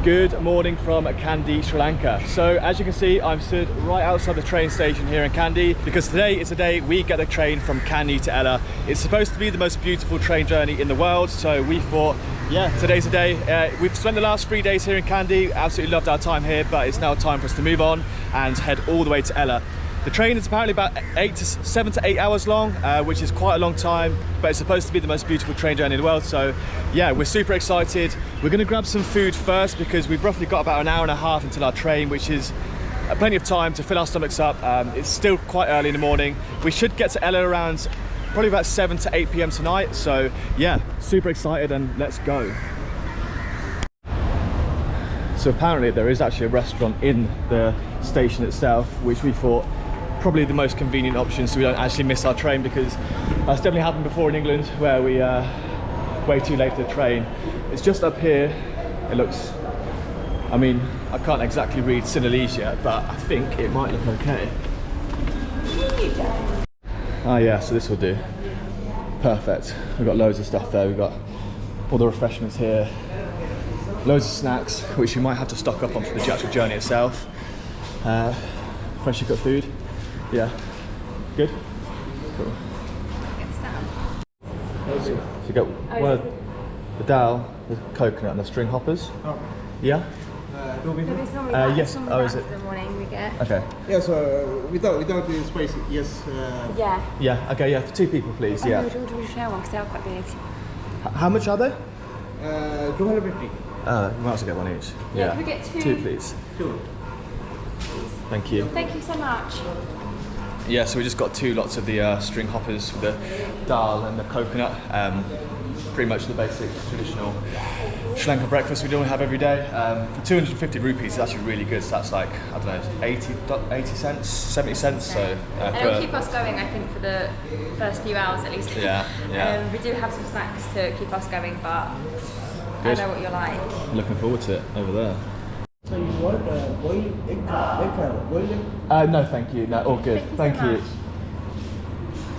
Good morning from Kandy, Sri Lanka. So as you can see, I'm stood right outside the train station here in Kandy because today is the day we get the train from Kandy to Ella. It's supposed to be the most beautiful train journey in the world, so we thought, yeah, today's the day. We've spent the last 3 days here in Kandy, absolutely loved our time here, but it's now time for us to move on and head all the way to Ella. The train is apparently about 7 to 8 hours long, which is quite a long time, but it's supposed to be the most beautiful train journey in the world. So yeah, we're super excited. We're gonna grab some food first because we've roughly got about an hour and a half until our train, which is plenty of time to fill our stomachs up. It's still quite early in the morning. We should get to Ella around probably about 7 to 8 p.m. tonight. So yeah, super excited and let's go. So apparently there is actually a restaurant in the station itself, which we thought probably the most convenient option so we don't actually miss our train, because that's definitely happened before in England where we way too late for the train. It's just up here. It looks, I mean, I can't exactly read Sinhalese yet, but I think it might look okay. Ah yeah, so this will do. Perfect. We've got loads of stuff there. We've got all the refreshments here. Loads of snacks, which you might have to stock up on for the actual journey itself. Freshly cooked food. Yeah. Good? Cool. So you get one of the dal, the coconut and the string hoppers. Oh. Yeah? Yes. Oh, is it? The morning we get. Okay. Yes, without the spice, yes. Yeah. Yeah, okay, yeah, for 2 people please, yeah. We'll share one because they're quite big. How much are they? 250. We might as well get one each. Yeah, can we get 2? 2 please. 2. Thank you. Thank you so much. Yeah, so we just got 2 lots of the string hoppers with the dal and the coconut. Pretty much the basic traditional Sri Lankan breakfast we don't have every day. For 250 rupees, it's actually really good. So that's like, I don't know, 80 cents, 70 cents. So, and it'll keep us going, I think, for the first few hours at least. Yeah, yeah. We do have some snacks to keep us going, but good. I know what you're like. Looking forward to it over there. So you want boiled egg? No, thank you. No, all good. Thank you.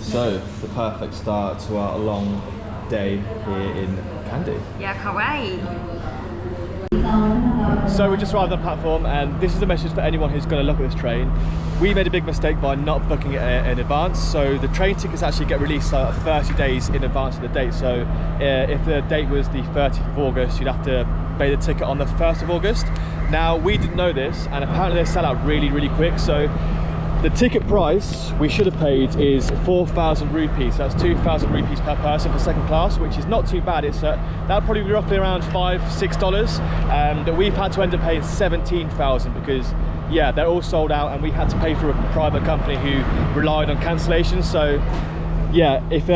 So, the perfect start to our long day here in Kandy. Yeah, can't wait. So we just arrived on the platform, and this is a message for anyone who's going to look at this train. We made a big mistake by not booking it in advance. So the train tickets actually get released 30 days in advance of the date. So if the date was the 30th of August, you'd have to pay the ticket on the 1st of August. Now, we didn't know this, and apparently they sell out really, really quick. So the ticket price we should have paid is 4,000 rupees. So that's 2,000 rupees per person for second class, which is not too bad. It's that'll probably be roughly around $5–6. That we've had to end up paying 17,000 because yeah, they're all sold out, and we had to pay for a private company who relied on cancellations. So yeah, if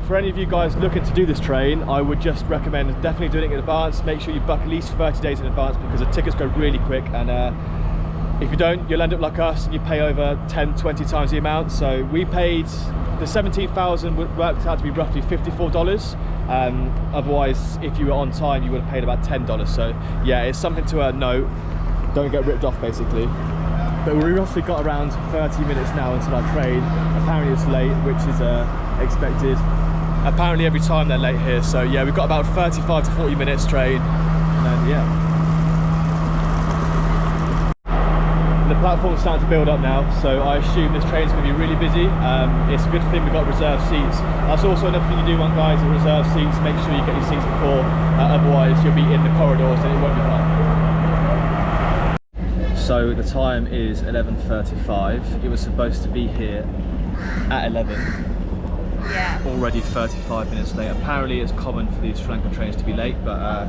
for any of you guys looking to do this train, I would just recommend definitely doing it in advance. Make sure you book at least 30 days in advance because the tickets go really quick, and if you don't, you'll end up like us and you pay over 10–20 times the amount. So we paid, the 17,000 worked out to be roughly $54. Otherwise, if you were on time, you would have paid about $10. So yeah, it's something to note. Don't get ripped off basically. But we roughly got around 30 minutes now until our train. Apparently it's late, which is expected. Apparently every time they're late here. So yeah, we've got about 35 to 40 minutes train. And then yeah. The platform's starting to build up now, so I assume this train's going to be really busy. It's a good thing we've got reserved seats. That's also another thing you do want, guys, is reserve seats. Make sure you get your seats before, otherwise you'll be in the corridors and it won't be fun. So the time is 11:35. It was supposed to be here at 11. Yeah. Already 35 minutes late. Apparently it's common for these Sri Lankan trains to be late, but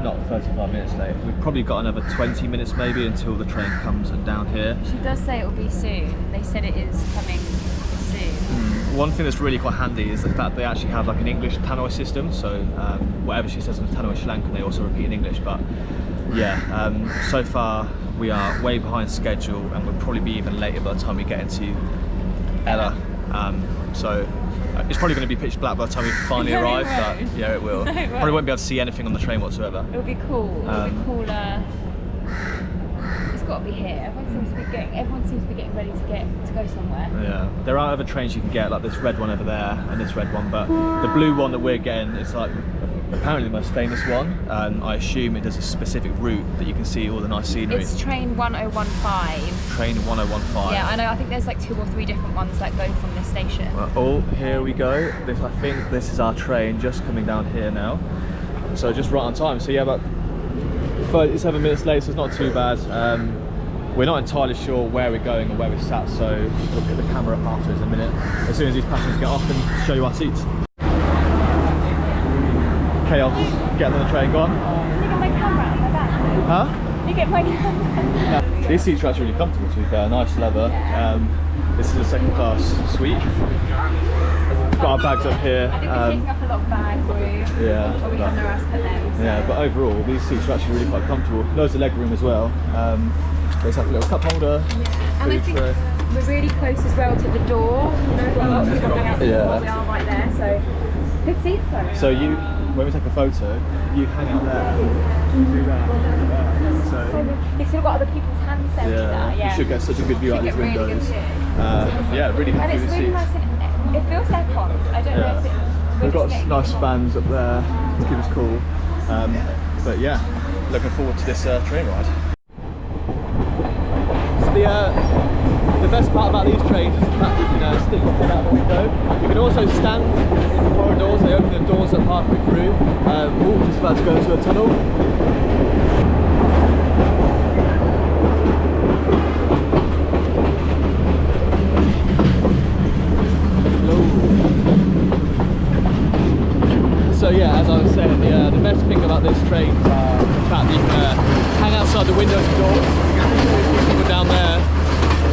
not 35 minutes late. We've probably got another 20 minutes maybe until the train comes down here. She does say it will be soon. They said it is coming soon. One thing that's really quite handy is the fact they actually have like an English tannoy system. So whatever she says on the tannoy Sri Lankan, they also repeat in English. But yeah, so far we are way behind schedule, and we'll probably be even later by the time we get into Ella. So it's probably going to be pitch black by the time we finally arrive, but yeah, it will. Probably won't be able to see anything on the train whatsoever. It'll be cool. It'll be cooler. It's got to be here. Everyone seems to be getting ready to go somewhere. Yeah, there are other trains you can get, like this red one over there and this red one, but the blue one that we're getting is like apparently the most famous one, and I assume it does a specific route that you can see all the nice scenery. It's train 1015. Train 1015. Yeah, I know. I think there's like 2 or 3 different ones that go from this station. Oh, here we go. I think this is our train just coming down here now. So just right on time. So yeah, about 37 minutes late, so it's not too bad. We're not entirely sure where we're going or where we're sat, so we'll get the camera up after us in a minute, as soon as these passengers get off, and show you our seats. Chaos, getting on the train, go on. Can you get my camera out of my bag? Huh? Can you get my camera? These seats are actually really comfortable, to be fair, nice leather. This is a second class suite. Got our bags up here. I think we're taking up a lot of bags, yeah, or we have nowhere else to put them. So. Yeah, but overall, these seats are actually really quite comfortable. Loads of leg room as well. There's like a little cup holder. And I think we're really close as well to the door. You know, a lot of people hang out the door. We are right there, so good seats though. So when we take a photo, you hang out there, do that. So you've still got other people's hands there. Yeah, you should get such a good view out these windows. Yeah, really happy with the seats. Nice. It feels aircon. I don't know if we've got nice fans up there to keep us cool. But yeah, looking forward to this train ride. The best part about these trains is the fact that you can stick your head out the window. You can also stand in the corridors. They open the doors up halfway through. We're just about to go into a tunnel. So yeah, as I was saying, the best thing about this train is the fact that you can hang outside the windows and doors. You can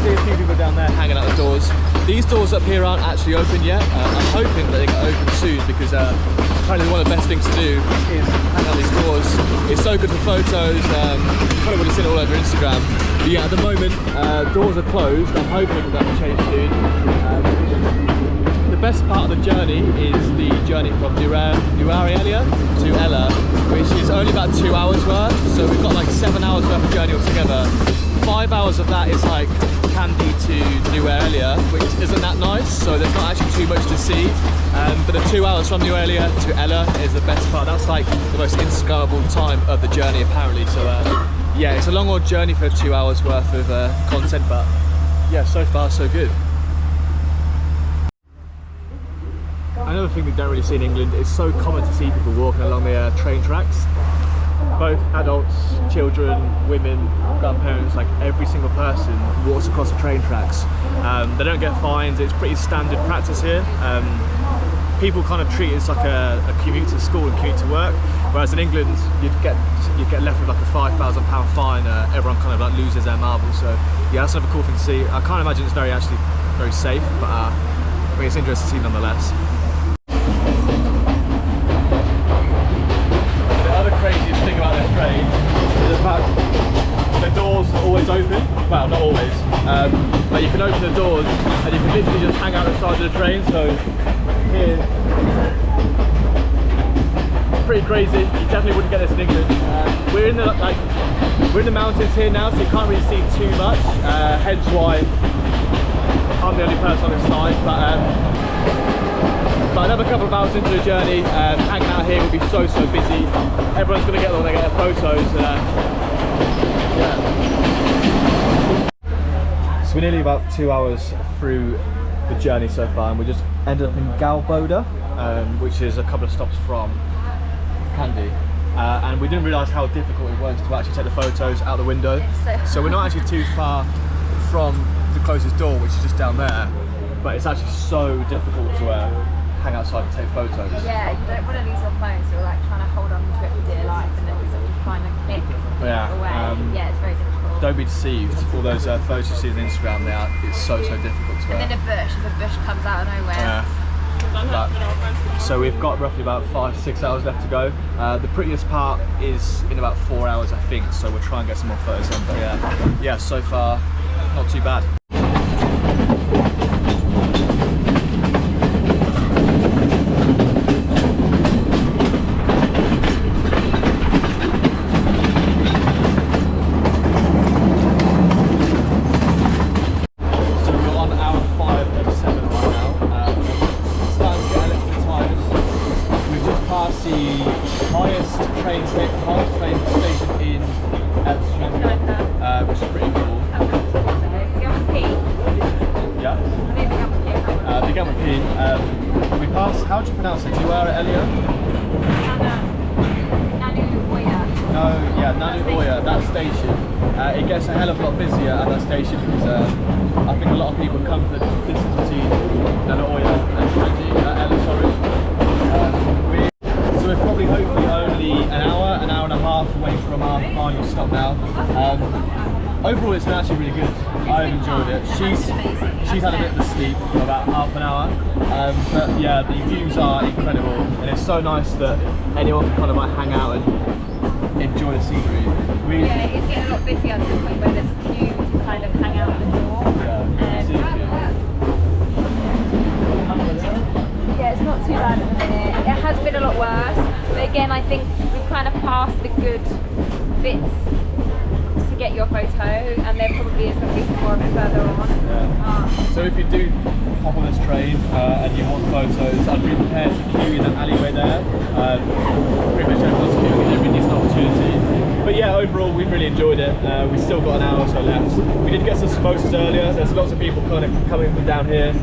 see a few people down there. Hanging out the doors. These doors up here aren't actually open yet. I'm hoping that they get open soon, because apparently one of the best things to do is hang out these doors. It's so good for photos. You probably would have seen it all over Instagram. But yeah, at the moment, doors are closed. I'm hoping that will change soon. The best part of the journey is the journey from Nuwara to Ella, which is only about 2 hours worth. So we've got like 7 hours worth of journey altogether. 5 hours of that is like Kandy to Nuwara, which isn't that nice, so there's not actually too much to see. But the 2 hours from Nuwara to Ella is the best part. That's like the most Instagrammable time of the journey apparently. So yeah, it's a long old journey for 2 hours worth of content, but yeah, so far so good. Another thing we don't really see in England, it's so common to see people walking along the train tracks. Both adults, children, women, grandparents, like every single person walks across the train tracks. They don't get fines, it's pretty standard practice here. People kind of treat it as like a commute to school and commute to work, whereas in England you'd get left with like a £5,000 fine. Everyone kind of like loses their marbles. So yeah, that's another cool thing to see. I can't imagine it's very safe, but I think it's interesting to see nonetheless. Craziest thing about this train is the fact the doors are always open. Well, not always, but you can open the doors and you can literally just hang out the side of the train. So here, pretty crazy. You definitely wouldn't get this in England. We're in the mountains here now, so you can't really see too much. Hence why I'm the only person on this side. But another couple of hours into the journey, hanging out here will be so busy. Everyone's going to get there when they get their photos. Yeah. So we're nearly about 2 hours through the journey so far, and we just ended up in Galboda, which is a couple of stops from Kandy. And we didn't realise how difficult it was to actually take the photos out the window. So we're not actually too far from the closest door, which is just down there. But it's actually so difficult to hang outside and take photos. Yeah, you don't want to lose your phone, so you're like trying to hold on to it for dear life, and then you're trying to click away. Yeah, it's very difficult. Don't be deceived. All those photos you see on Instagram now, it's so difficult to. And then a bush comes out of nowhere. Yeah. So we've got roughly about 5-6 hours left to go. The prettiest part is in about 4 hours, I think. So we'll try and get some more photos in. But yeah, so far not too bad. pronounce it? You are at Elia? No, yeah, Nanuoya, that station. It gets a hell of a lot busier at that station because I think a lot of people come for the distance between Nanuoya and Kandy, Ella, sorry. So we're probably hopefully only an hour and a half away from our final stop now. Overall, it's been actually really good. I've enjoyed it. She's had a bit of a sleep for about half an hour, but yeah, the views are incredible, and it's so nice that anyone can kind of like hang out and enjoy the scenery. Yeah, it's getting a lot busier to the point where there's a queue to kind of hang out at the door. Yeah, it's not too bad at the minute. It has been a lot worse, but again, I think we've kind of passed the good bits to get your photo, and there probably is going to be some more a bit further on. So if you do hop on this train and you want photos, I'd be prepared to queue in that alleyway there. Pretty much everyone's queuing and every decent opportunity. But yeah, overall we've really enjoyed it. We've still got an hour or so left. We did get some samosas earlier. There's lots of people kind of coming from down here,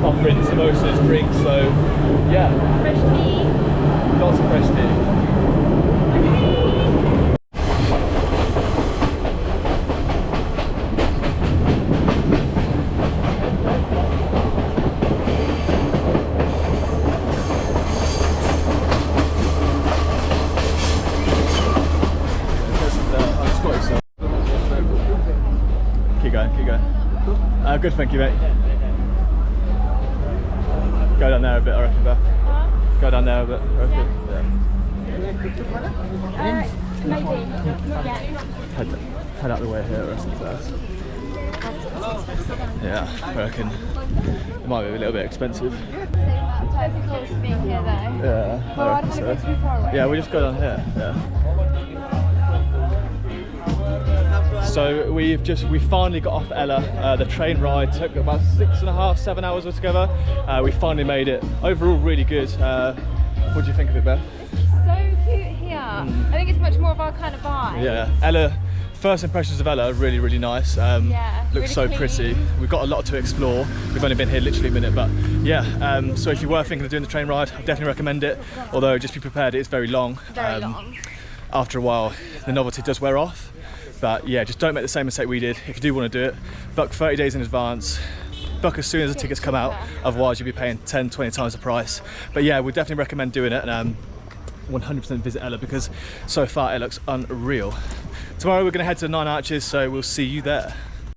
offering samosas, drinks. So yeah, Fresh tea. lots of fresh tea. Keep going. Good, thank you, mate. Go down there a bit, I reckon, Beth. Go down there a bit, I reckon. Maybe. Yeah. Head out the way here, I reckon, first. Yeah, I reckon it might be a little bit expensive. Being here though. Yeah, I reckon so. Yeah, we'll just go down here. Yeah. So we finally got off Ella. The train ride took about 6.5, 7 hours altogether. We finally made it. Overall, really good. What do you think of it, Beth? So cute here. I think it's much more of our kind of vibe. Yeah, Ella. First impressions of Ella, really nice. Yeah, looks really so clean. pretty. We've got a lot to explore. We've only been here literally a minute, but yeah. So if you were thinking of doing the train ride, I definitely recommend it. Although just be prepared, it's very long. Very long. After a while, the novelty does wear off. But yeah, just don't make the same mistake we did. If you do want to do it, book 30 days in advance. Book as soon as the tickets come out. Otherwise, you'll be paying 10, 20 times the price. But yeah, we definitely recommend doing it. And 100% visit Ella because so far it looks unreal. Tomorrow we're going to head to the Nine Arches, so we'll see you there.